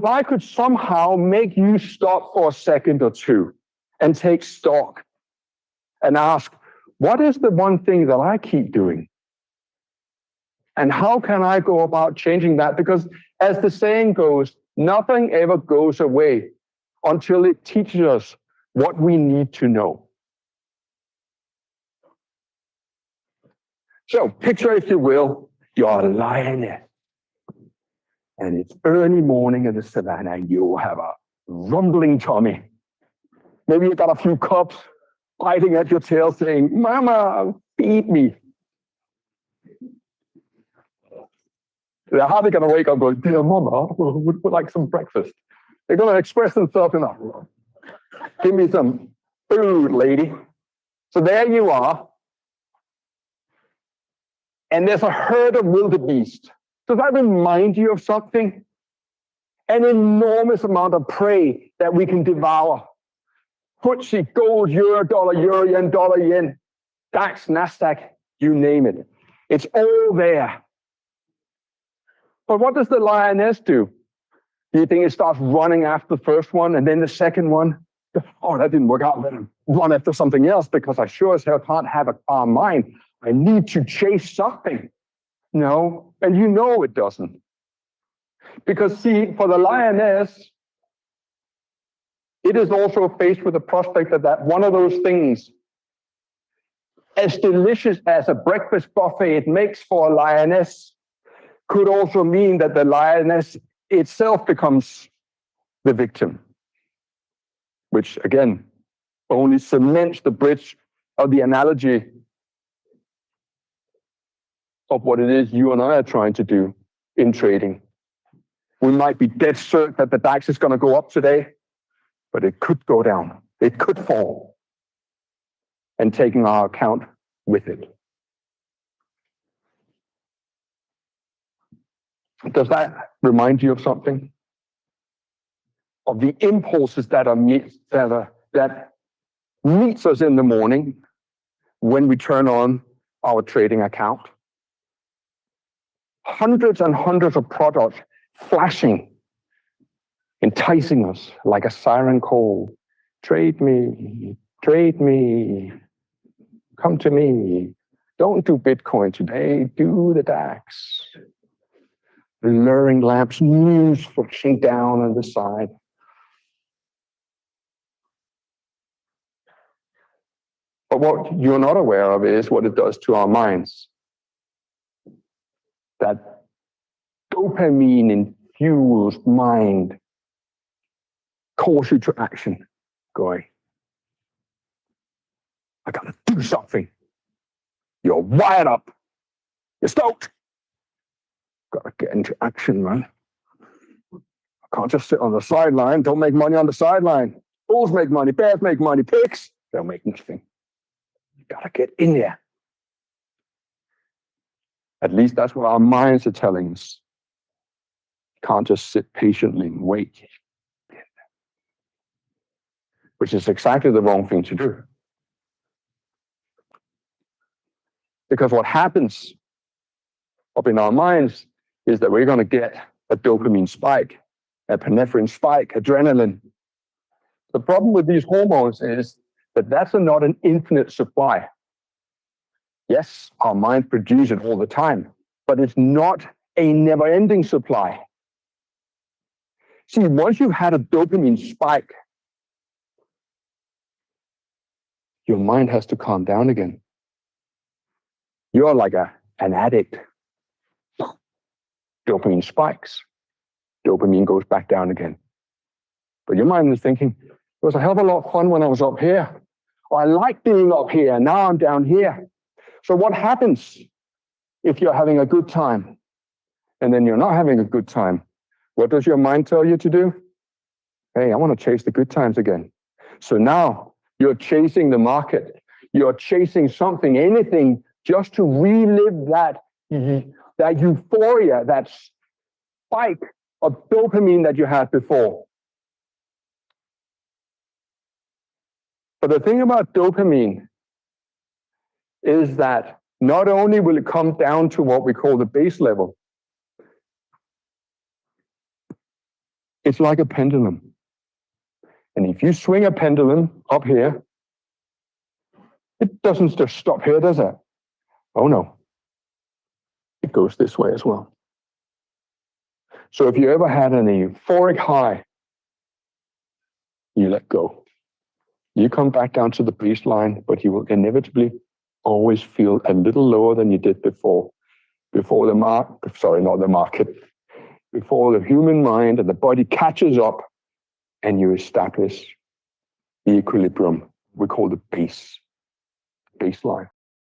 if I could somehow make you stop for a second or two and take stock and ask, what is the one thing that I keep doing? And how can I go about changing that? Because as the saying goes, nothing ever goes away until it teaches us what we need to know. So picture, if you will, you're a lioness. And it's early morning in the savannah, and you have a rumbling tummy. Maybe you got a few cubs biting at your tail saying, Mama, feed me. They're hardly going to wake up going, dear Mama, would like some breakfast. They're going to express themselves in a, give me some food, lady. So there you are. And there's a herd of wildebeest. Does that remind you of something? An enormous amount of prey that we can devour. FTSE, gold, euro, yen, dollar, yen, DAX, NASDAQ, you name it. It's all there. But what does the lioness do? Do you think it starts running after the first one and then the second one? Oh, that didn't work out. Then run after something else because I sure as hell can't have a calm mind. I need to chase something. No, and you know it doesn't. Because see, for the lioness, it is also faced with the prospect that one of those things, as delicious as a breakfast buffet it makes for a lioness, could also mean that the lioness itself becomes the victim, which again only cements the bridge of the analogy of what it is you and I are trying to do in trading. We might be dead certain that the DAX is going to go up today, but it could go down. It could fall, and taking our account with it. Does that remind you of something? Of the impulses that meets us in the morning when we turn on our trading account? Hundreds and hundreds of products flashing, enticing us like a siren call. Trade me, come to me. Don't do Bitcoin today, do the DAX. Luring lamps, news flashing down on the side. But what you're not aware of is what it does to our minds. That dopamine-infused mind calls you to action, going, I gotta do something. You're wired up. You're stoked. Gotta get into action, man. I can't just sit on the sideline. Don't make money on the sideline. Bulls make money, bears make money, pigs, they'll make nothing. You gotta get in there. At least that's what our minds are telling us. You can't just sit patiently and wait. Which is exactly the wrong thing to do. Because what happens up in our minds is that we're going to get a dopamine spike, a epinephrine spike, adrenaline. The problem with these hormones is that that's not an infinite supply. Yes, our mind produces it all the time, but it's not a never-ending supply. See, once you've had a dopamine spike, your mind has to calm down again. You're like an addict. Dopamine spikes. Dopamine goes back down again. But your mind is thinking, it was a hell of a lot of fun when I was up here. Or I like being up here, now I'm down here. So what happens if you're having a good time and then you're not having a good time? What does your mind tell you to do? Hey, I want to chase the good times again. So now you're chasing the market. You're chasing something, anything, just to relive that euphoria, that spike of dopamine that you had before. But the thing about dopamine is that not only will it come down to what we call the base level, It's like a pendulum. And if you swing a pendulum up here, it doesn't just stop here, does it? Oh no. It goes this way as well. So if you ever had an euphoric high, you let go. You come back down to the baseline, but you will inevitably always feel a little lower than you did before. Before the human mind and the body catches up and you establish the equilibrium we call the baseline.